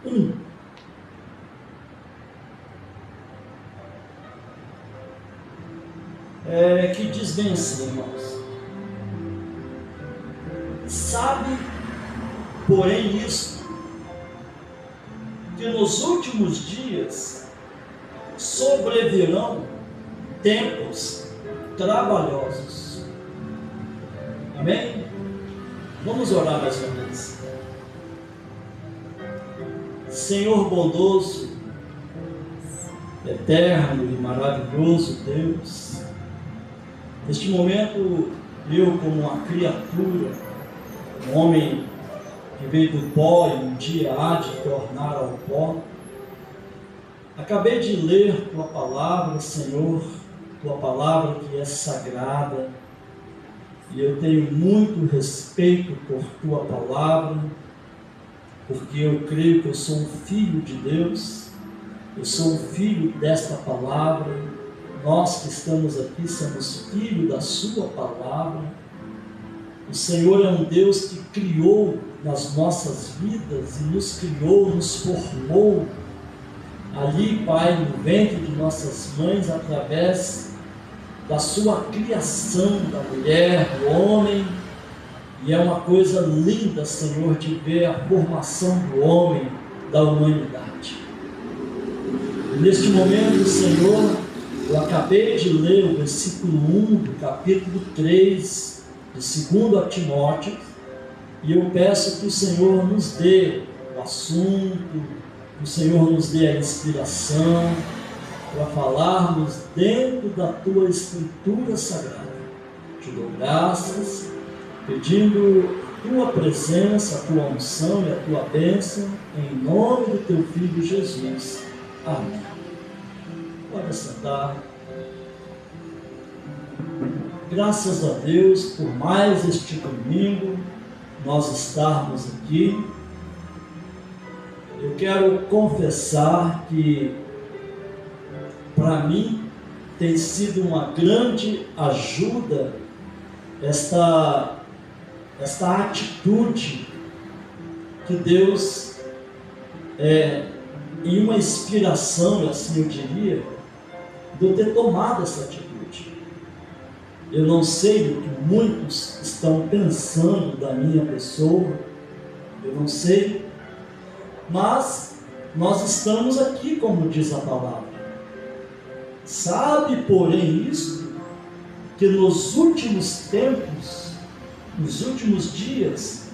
1. Que diz bem assim, irmãos: sabe, porém, isto, que nos últimos dias sobrevirão tempos trabalhosos. Amém? Vamos orar mais uma vez. Senhor bondoso, eterno e maravilhoso Deus, neste momento eu, como uma criatura, um homem que veio do pó e um dia há de tornar ao pó, acabei de ler Tua palavra, Senhor, Tua palavra que é sagrada, e eu tenho muito respeito por Tua palavra, porque eu creio que eu sou um filho de Deus, eu sou um filho desta palavra. Nós que estamos aqui somos filhos da Sua palavra. O Senhor é um Deus que criou nas nossas vidas e nos criou, nos formou ali, Pai, no ventre de nossas mães, através da Sua criação, da mulher, do homem. E é uma coisa linda, Senhor, de ver a formação do homem, da humanidade. E neste momento, Senhor, eu acabei de ler o versículo 1 do capítulo 3 de 2 Timóteo, e eu peço que o Senhor nos dê o assunto, que o Senhor nos dê a inspiração para falarmos dentro da Tua Escritura Sagrada. Te dou graças, pedindo a Tua presença, a Tua unção e a Tua bênção, em nome do Teu Filho Jesus. Amém. Pode sentar. Graças a Deus por mais este domingo nós estarmos aqui. Eu quero confessar que para mim tem sido uma grande ajuda esta atitude que Deus, em uma inspiração, assim eu diria, de eu ter tomado essa atitude. Eu não sei o que muitos estão pensando da minha pessoa, eu não sei, mas nós estamos aqui, como diz a palavra. Sabe, porém, isto, que nos últimos tempos, nos últimos dias,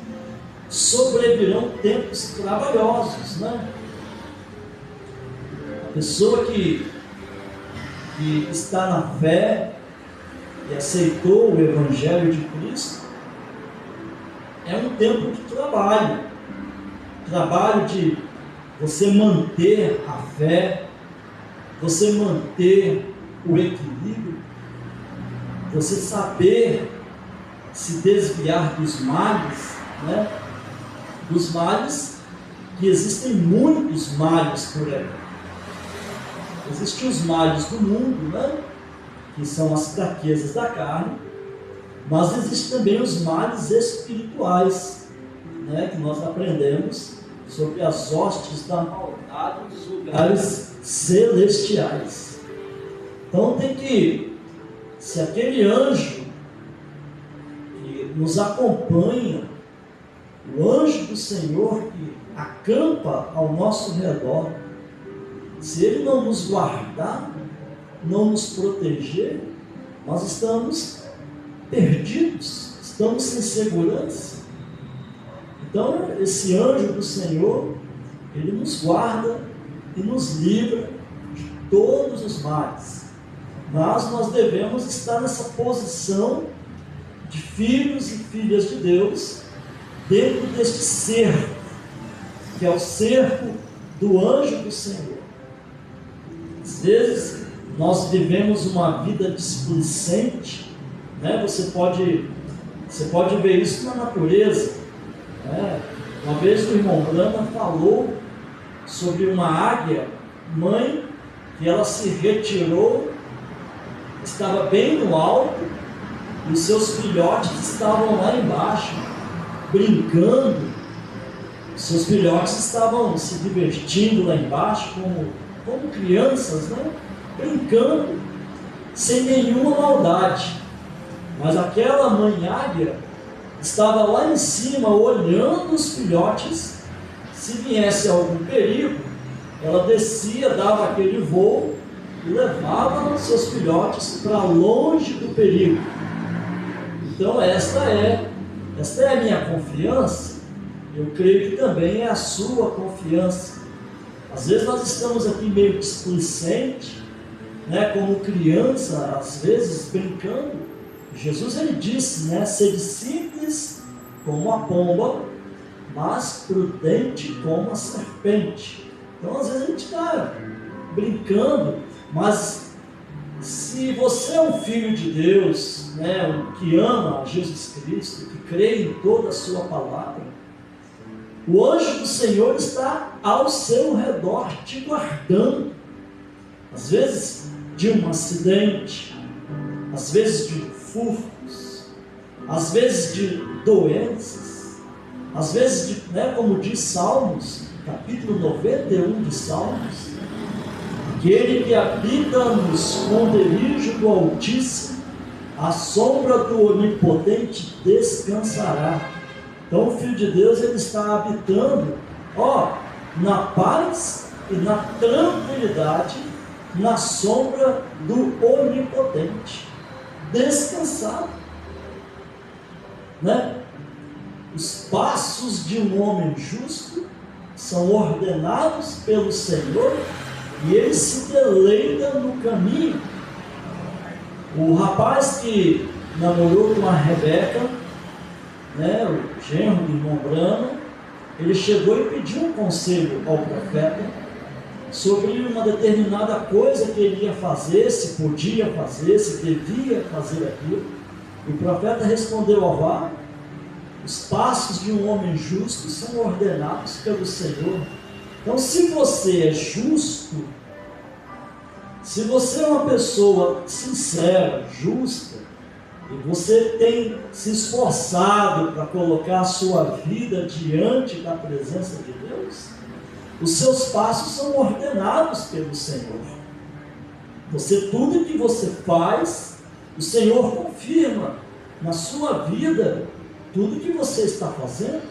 sobrevirão tempos trabalhosos, né? A pessoa que está na fé e aceitou o Evangelho de Cristo, é um tempo de trabalho de você manter a fé, você manter o equilíbrio, você saber se desviar dos males, né? Dos males, que existem muitos males por aí. Existem os males do mundo, né? Que são as fraquezas da carne, mas existem também os males espirituais, né? Que nós aprendemos sobre as hostes da maldade dos lugares celestiais. Então tem que, se aquele anjo que nos acompanha, o anjo do Senhor que acampa ao nosso redor, se ele não nos guardar, não nos proteger, nós estamos perdidos, estamos sem segurança. Então esse anjo do Senhor, ele nos guarda e nos livra de todos os males. Mas nós devemos estar nessa posição de filhos e filhas de Deus, dentro deste cerco, que é o cerco do anjo do Senhor. Às vezes nós vivemos uma vida displicente, né? Você pode ver isso na natureza, né? Uma vez o irmão Brana falou sobre uma águia mãe, que ela se retirou, estava bem no alto, e os seus filhotes estavam lá embaixo, brincando, Seus filhotes estavam se divertindo lá embaixo, como crianças, né? Brincando, sem nenhuma maldade. Mas aquela mãe águia estava lá em cima, olhando os filhotes. Se viesse algum perigo, ela descia, dava aquele voo e levava seus filhotes para longe do perigo. Então esta é a minha confiança. Eu creio que também é a sua confiança. Às vezes nós estamos aqui meio displicente, né, como criança, às vezes brincando. Jesus, ele disse, né, sede simples como a pomba, mas prudente como a serpente. Então às vezes a gente está brincando, mas se você é um filho de Deus, né, que ama a Jesus Cristo, que crê em toda a sua palavra, o anjo do Senhor está ao seu redor, te guardando. Às vezes de um acidente, às vezes de furtos, às vezes de doenças, às vezes de, né, como diz Salmos, capítulo 91 de Salmos, aquele que habita no esconderijo do Altíssimo, à sombra do Onipotente descansará. Então o Filho de Deus, ele está habitando, na paz e na tranquilidade, na sombra do Onipotente, descansado, né? Os passos de um homem justo são ordenados pelo Senhor e ele se deleita no caminho. O rapaz que namorou com a Rebeca, né, o genro do irmão Brano, ele chegou e pediu um conselho ao profeta sobre uma determinada coisa que ele ia fazer, se podia fazer, se devia fazer aquilo. E o profeta respondeu: vá, os passos de um homem justo são ordenados pelo Senhor. Então, se você é justo, se você é uma pessoa sincera, justa, e você tem se esforçado para colocar a sua vida diante da presença de Deus, os seus passos são ordenados pelo Senhor. Tudo que você faz, o Senhor confirma na sua vida tudo que você está fazendo.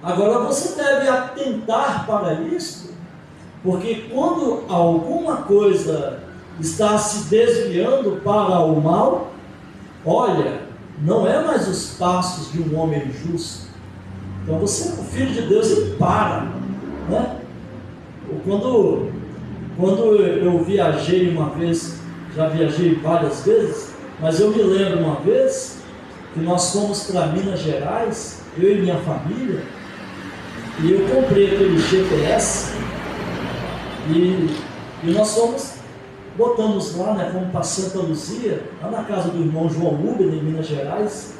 Agora você deve atentar para isso, porque quando alguma coisa está se desviando para o mal, olha, não é mais os passos de um homem justo. Então você, o Filho de Deus, ele para, né? Quando eu viajei uma vez, já viajei várias vezes, mas eu me lembro uma vez que nós fomos para Minas Gerais, eu e minha família, e eu comprei aquele GPS, e nós botamos lá, né, fomos para Santa Luzia, lá na casa do irmão João Uber, em Minas Gerais,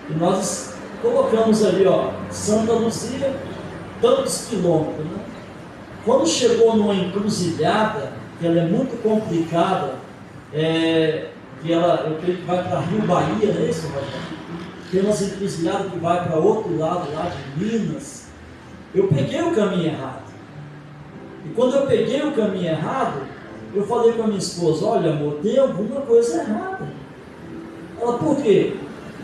e nós colocamos ali, Santa Luzia, tantos quilômetros, né? Quando chegou numa encruzilhada, que ela é muito complicada, eu creio que vai para Rio Bahia, não é isso, Rogério? Tem umas encruzilhadas que vai para outro lado, lá de Minas. Eu peguei o caminho errado. E quando eu peguei o caminho errado, eu falei com a minha esposa: olha, amor, tem alguma coisa errada. Ela: por quê?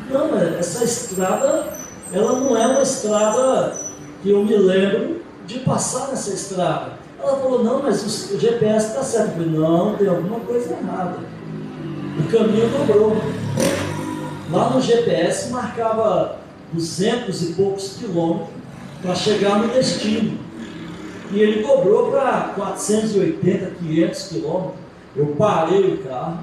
Não, essa estrada, ela não é uma estrada que eu me lembro de passar nessa estrada. Ela falou: não, mas o GPS está certo. Eu falei: não, tem alguma coisa errada. O caminho dobrou. Lá no GPS marcava 200 e poucos quilômetros para chegar no destino. E ele dobrou para 480, 500 quilômetros. Eu parei o carro,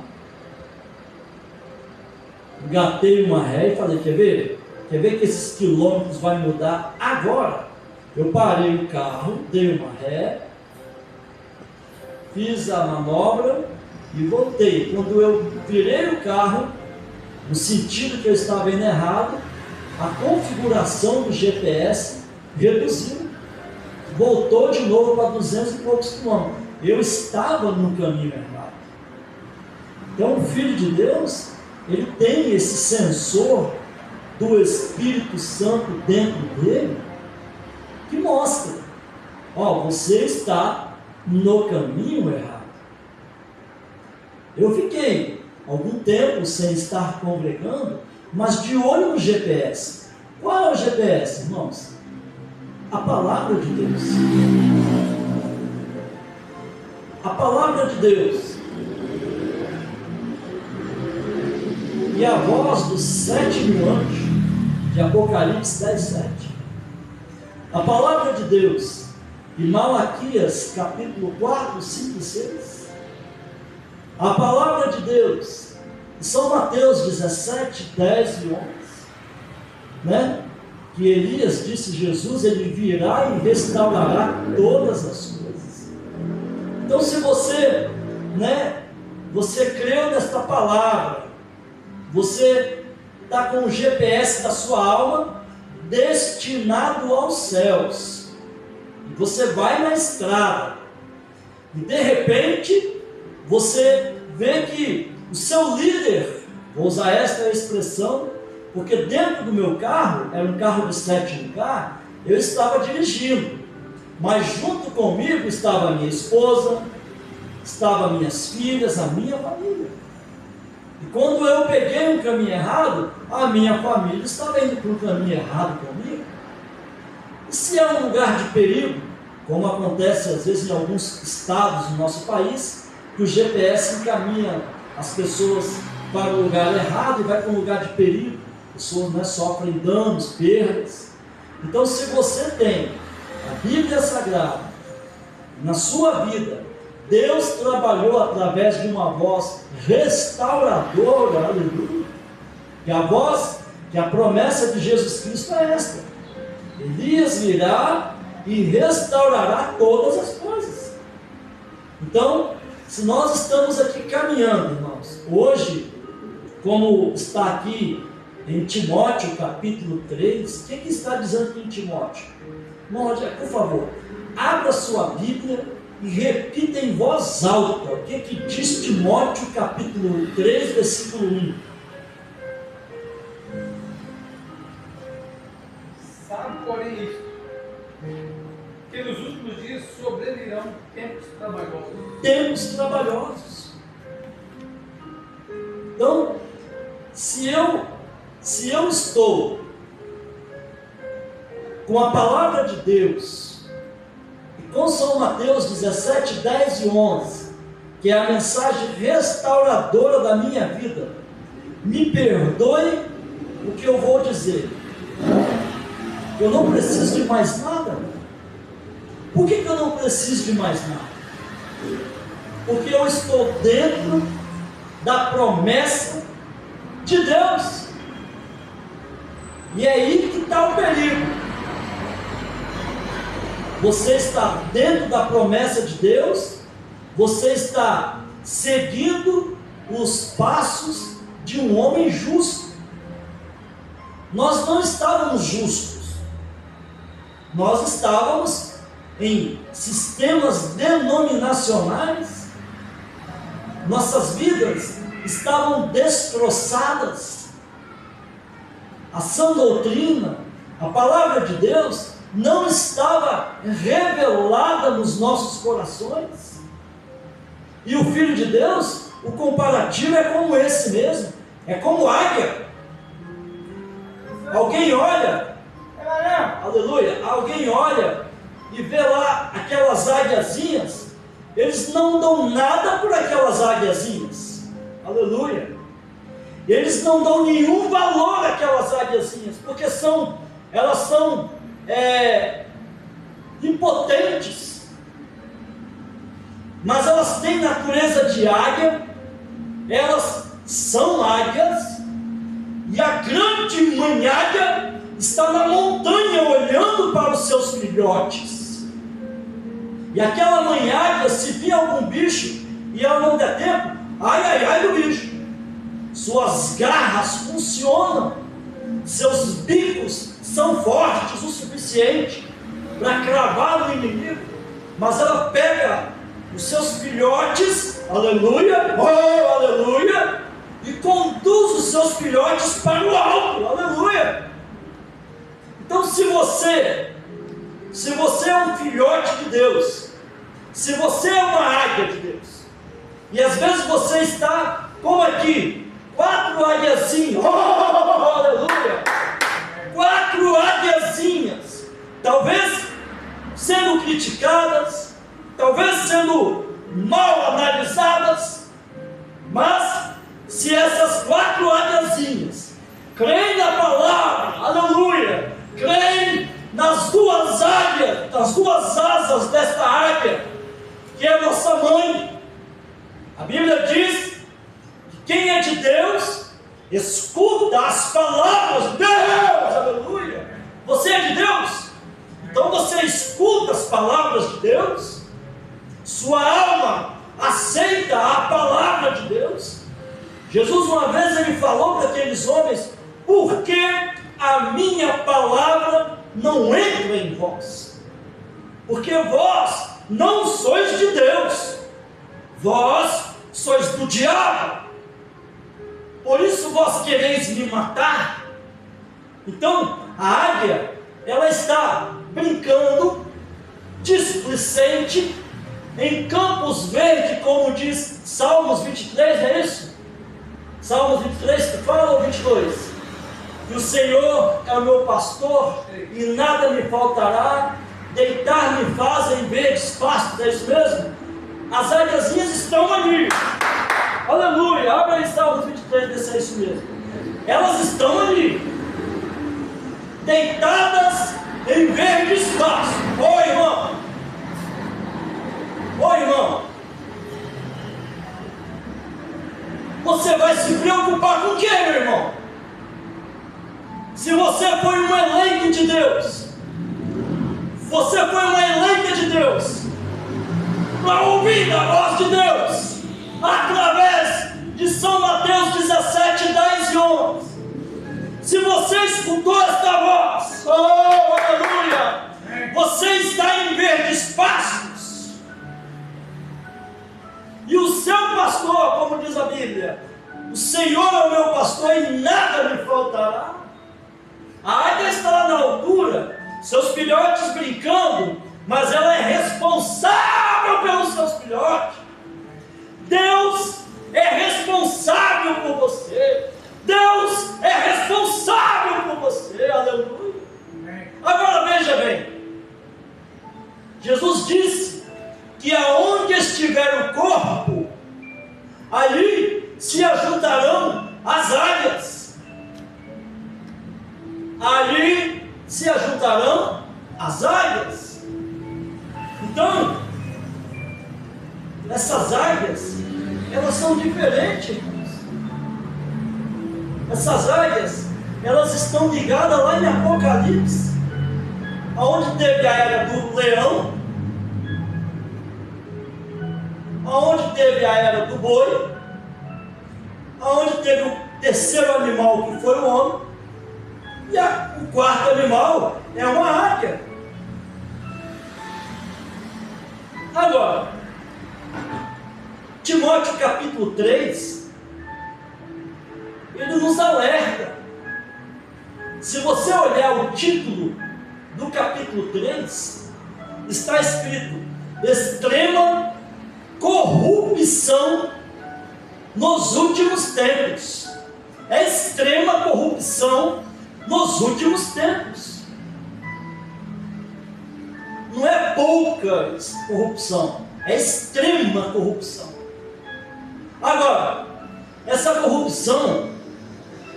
engatei uma ré e falei: quer ver que esses quilômetros vai mudar agora? Eu parei o carro, dei uma ré, fiz a manobra e voltei. Quando eu virei o carro, no sentido que eu estava indo errado, a configuração do GPS reduziu, voltou de novo para 200 e poucos quilômetros. Eu estava no caminho errado. Então o Filho de Deus, ele tem esse sensor do Espírito Santo dentro dele, que mostra, você está no caminho errado. Eu fiquei algum tempo sem estar congregando, mas de olho no GPS. Qual é o GPS, irmãos? A palavra de Deus. A palavra de Deus. E a voz dos 7.000 anjos, de Apocalipse 10:7. A palavra de Deus, de Malaquias, capítulo 4, 5 e 6. A palavra de Deus, em São Mateus 17, 10 e 11. Né? Que Elias disse: Jesus, ele virá e restaurará todas as coisas. Então, se você, você creu nesta palavra, você está com o GPS da sua alma destinado aos céus, e você vai na estrada, e de repente você vê que o seu líder, vou usar esta expressão, porque dentro do meu carro, era um carro de 7 lugar, eu estava dirigindo, mas junto comigo estava a minha esposa, estavam minhas filhas, a minha família. E quando eu peguei um caminho errado, a minha família estava indo para um caminho errado comigo. E se é um lugar de perigo, como acontece às vezes em alguns estados do nosso país, que o GPS encaminha as pessoas para o lugar errado e vai para um lugar de perigo, pessoas sofrem danos, perdas. Então, se você tem a Bíblia Sagrada na sua vida, Deus trabalhou através de uma voz restauradora, aleluia. E a voz, que a promessa de Jesus Cristo é esta: Elias virá e restaurará todas as coisas. Então, se nós estamos aqui caminhando, irmãos, hoje, como está aqui em Timóteo, capítulo 3, o que está dizendo aqui em Timóteo? Irmão, por favor, abra sua Bíblia e repita em voz alta o que diz Timóteo, capítulo 3, versículo 1. Sabe, porém, isto, que nos últimos dias sobrevirão tempos trabalhosos. Tempos trabalhosos. Então, se eu estou com a palavra de Deus, e com São Mateus 17, 10 e 11, que é a mensagem restauradora da minha vida, me perdoe o que eu vou dizer. Eu não preciso de mais nada. Por que eu não preciso de mais nada? Porque eu estou dentro da promessa de Deus. E é aí que está o perigo. Você está dentro da promessa de Deus, você está seguindo os passos de um homem justo. Nós não estávamos justos, nós estávamos em sistemas denominacionais, nossas vidas estavam destroçadas, a sã doutrina, a palavra de Deus não estava revelada nos nossos corações. E o Filho de Deus, o comparativo é como esse mesmo, é como águia. Alguém olha, aleluia, alguém olha e vê lá aquelas águiazinhas, eles não dão nada por aquelas águiazinhas, aleluia. Eles não dão nenhum valor àquelas águiazinhas, porque elas são impotentes, mas elas têm natureza de águia, elas são águias, e a grande mãe águia está na montanha olhando para os seus filhotes, e aquela mãe águia, se vir algum bicho e ela não der tempo, ai do bicho, suas garras funcionam, seus bicos são fortes o suficiente para cravar o inimigo, mas ela pega os seus filhotes, aleluia, oh aleluia, e conduz os seus filhotes para o alto. Aleluia! Então, se você é um filhote de Deus, se você é uma águia de Deus, e às vezes você está, como aqui, 4 águiazinhas, aleluia, 4 águiazinhas, talvez sendo criticadas, talvez sendo mal analisadas, mas se essas 4 águiazinhas creem na palavra, aleluia, creem nas 2 águias, nas 2 asas desta águia, que é a nossa mãe, a Bíblia diz que quem é de Deus escuta as palavras de Deus, aleluia. Você é de Deus? Então você escuta as palavras de Deus, sua alma aceita a palavra de Deus. Jesus uma vez ele falou para aqueles homens: por que a minha palavra não entra em vós? Porque vós não sois de Deus, vós sois do diabo, por isso vós quereis me matar. Então a águia, ela está brincando, displicente, em campos verdes, como diz Salmos 23, é isso? Salmos 23 que fala, ou 22? Que o Senhor é o meu pastor e nada me faltará, deitar-me faz em verdes pastos, é isso mesmo? As águiazinhas estão ali, aleluia, abre aí Salmos 23, vê se é isso mesmo. Elas estão ali, deitadas em verdes pastos. Ô irmão, você vai se preocupar com o que, meu irmão? Se você foi um eleito de Deus, você foi uma eleita de Deus, para ouvir a voz de Deus, através de São Mateus 17, 10 e 11. Se você escutou esta voz, oh, aleluia, você está em verdes pastos, e o seu pastor, como diz a Bíblia, o Senhor é o meu pastor e nada me faltará. A águia está lá na altura, seus filhotes brincando, mas ela é responsável pelos seus filhotes. Deus é responsável por você. Deus é responsável por você, aleluia. Agora veja bem, Jesus disse que aonde estiver o corpo, ali se ajuntarão as águias. Ali se ajuntarão as águias. Então, essas águias, elas são diferentes, irmãos. Essas águias, elas estão ligadas lá em Apocalipse, aonde teve a era do leão, aonde teve a era do boi, aonde teve o terceiro animal, que foi o homem, e o quarto animal é uma águia. Agora, Timóteo capítulo 3, ele nos alerta. Se você olhar o título do capítulo 3, está escrito: extrema corrupção nos últimos tempos. É extrema corrupção nos últimos tempos. Não é pouca corrupção, é extrema corrupção. Agora, essa corrupção,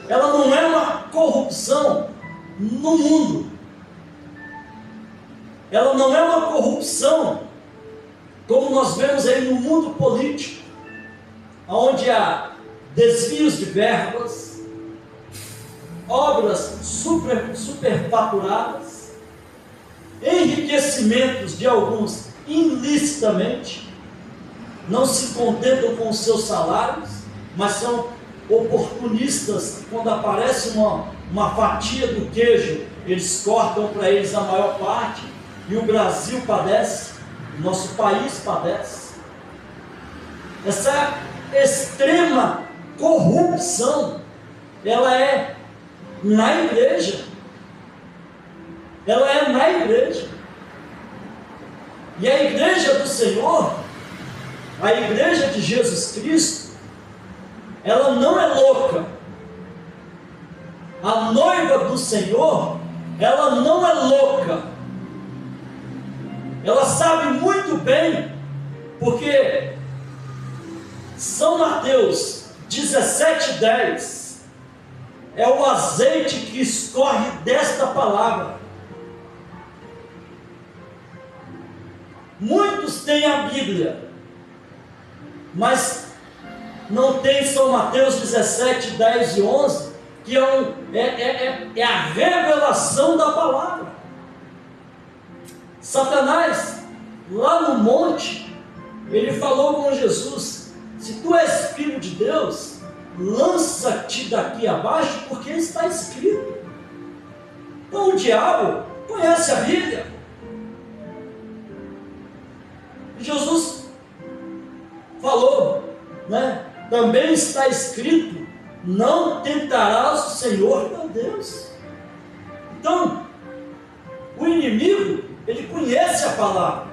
ela não é uma corrupção no mundo. Ela não é uma corrupção como nós vemos aí no mundo político, onde há desvios de verbas, obras superfaturadas, enriquecimentos de alguns ilicitamente, não se contentam com os seus salários, mas são oportunistas. Quando aparece uma fatia do queijo, eles cortam para eles a maior parte, e o Brasil padece, o nosso país padece. Essa extrema corrupção, ela é na igreja. Ela é na igreja. E a igreja do Senhor, a igreja de Jesus Cristo, ela não é louca. A noiva do Senhor, ela não é louca. Ela sabe muito bem, porque São Mateus 17:10 é o azeite que escorre desta palavra. Muitos têm a Bíblia, mas não tem São Mateus 17:10 e 11, que é a revelação da palavra. Satanás, lá no monte, ele falou com Jesus: se tu és filho de Deus, lança-te daqui abaixo, porque está escrito. Então o diabo conhece a Bíblia. Jesus falou, né? Também está escrito: não tentarás o Senhor teu Deus. Então, o inimigo, ele conhece a palavra.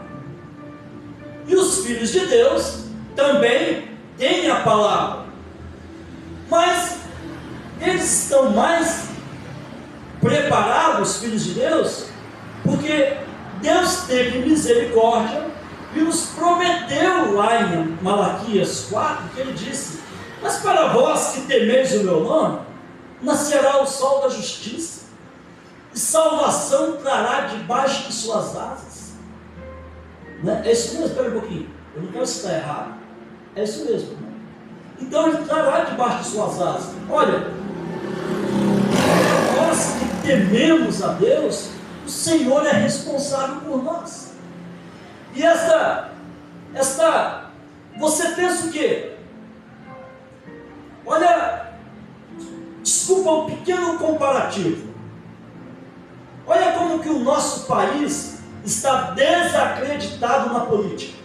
E os filhos de Deus também têm a palavra. Mas eles estão mais preparados, filhos de Deus, porque Deus teve misericórdia e nos prometeu lá em Malaquias 4, que ele disse: mas para vós que temeis o meu nome, nascerá o sol da justiça, e salvação trará debaixo de suas asas. Né? É isso mesmo, espera um pouquinho, eu não quero citar errado, é isso mesmo. Né? Então ele trará debaixo de suas asas. Olha, nós que tememos a Deus, o Senhor é responsável por nós. E você pensa o quê? Olha, desculpa um pequeno comparativo. Olha como que o nosso país está desacreditado na política.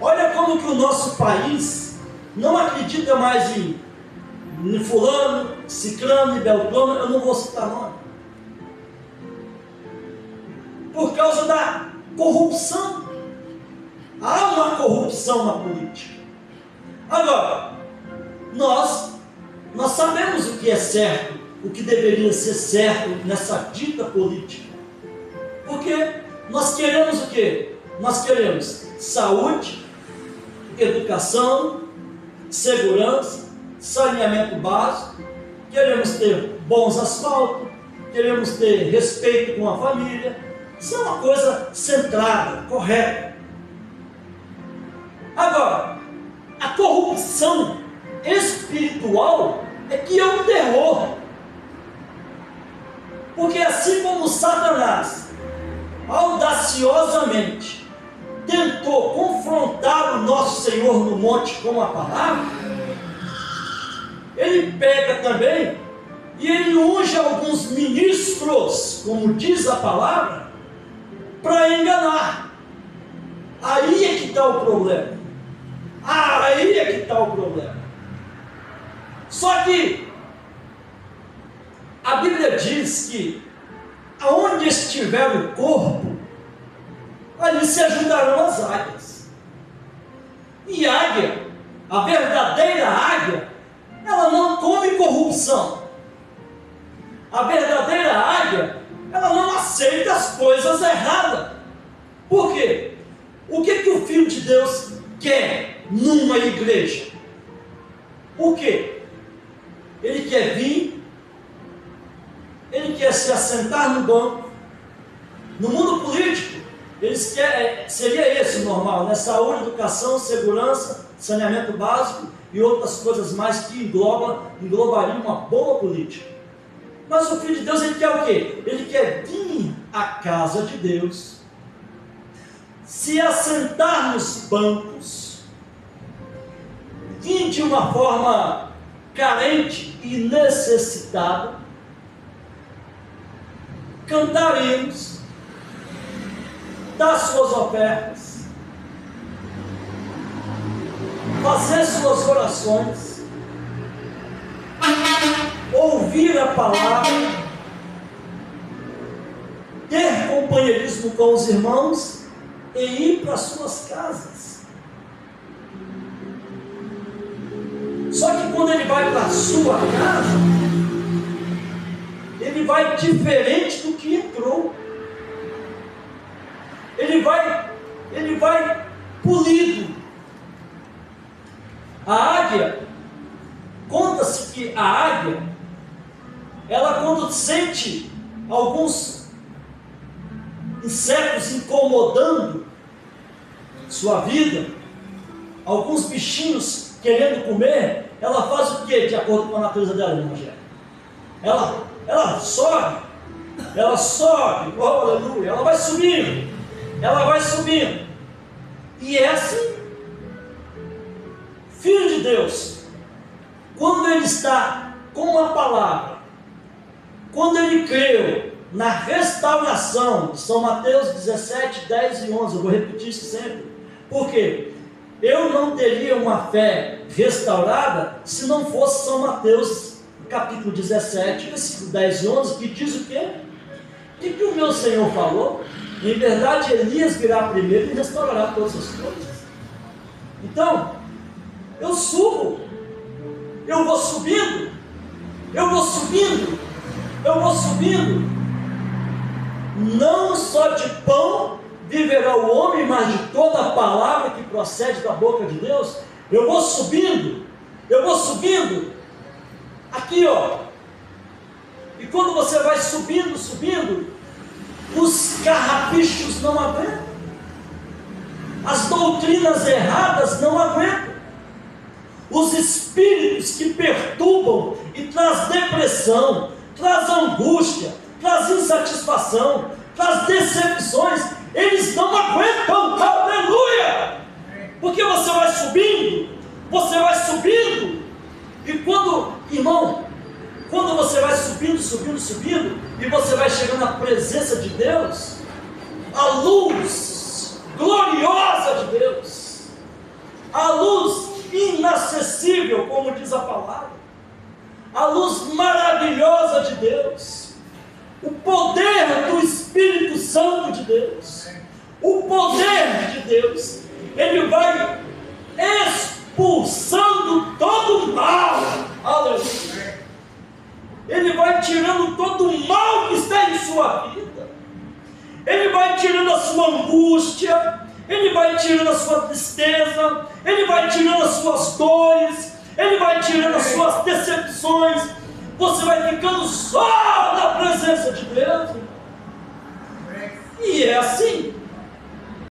Olha como que o nosso país não acredita mais em fulano, ciclano e beltrano, eu não vou citar nome. Por causa da corrupção. Há uma corrupção na política. Agora, nós sabemos o que é certo, o que deveria ser certo nessa dita política. Porque nós queremos o quê? Nós queremos saúde, educação, segurança, saneamento básico, queremos ter bons asfaltos, queremos ter respeito com a família. Isso é uma coisa centrada, correta. Agora, a corrupção espiritual é que é um terror. Porque assim como Satanás audaciosamente tentou confrontar o nosso Senhor no monte com a palavra, ele pega também e ele unge alguns ministros, como diz a palavra, para enganar. Aí é que está o problema. Aí é que está o problema. Só que a Bíblia diz que aonde estiver o corpo, ali se ajudarão as águias. E águia, a verdadeira águia, ela não come corrupção. A verdadeira águia, ela não aceita as coisas erradas. Por quê? O que o Filho de Deus quer numa igreja? O quê? Ele quer vir, ele quer se assentar no banco. No mundo político, eles querem, seria esse o normal, né? Saúde, educação, segurança, saneamento básico e outras coisas mais que englobariam uma boa política. Mas o Filho de Deus, ele quer o quê? Ele quer vir à casa de Deus, se assentar nos bancos, vir de uma forma carente e necessitada, cantar hinos, dar suas ofertas, fazer suas orações, ouvir a palavra, ter companheirismo com os irmãos e ir para as suas casas. Só que quando ele vai para a sua casa, ele vai diferente do que entrou. Ele vai polido. A águia, conta-se que a águia, ela quando sente alguns insetos incomodando sua vida, alguns bichinhos querendo comer, ela faz o que de acordo com a natureza dela, irmão Rogério? Ela sobe, oh, aleluia, ela vai subindo, e é assim. Filho de Deus, quando ele está com a palavra, quando ele creu na restauração, São Mateus 17, 10 e 11, eu vou repetir isso sempre, porque eu não teria uma fé restaurada se não fosse São Mateus capítulo 17, versículo 10 e 11, que diz o quê? O que o meu Senhor falou? Em verdade, Elias virá primeiro e restaurará todas as coisas. Então, eu subo, eu vou subindo, não só de pão viverá o homem, mas de toda a palavra que procede da boca de Deus. Eu vou subindo, aqui ó, e quando você vai subindo, os carrapichos não aguentam, as doutrinas erradas não aguentam, os espíritos que perturbam e traz depressão, traz angústia, traz insatisfação, traz decepções, eles não aguentam, aleluia, porque você vai subindo, e quando você vai subindo, e você vai chegando na presença de Deus, a luz gloriosa de Deus, a luz inacessível, como diz a palavra, a luz maravilhosa de Deus, o poder do Espírito Santo de Deus, o poder de Deus, ele vai expulsando todo o mal, aleluia, ele vai tirando todo o mal que está em sua vida, ele vai tirando a sua angústia, ele vai tirando a sua tristeza, ele vai tirando as suas dores, ele vai tirando as suas decepções, você vai ficando só na presença de Deus, e é assim.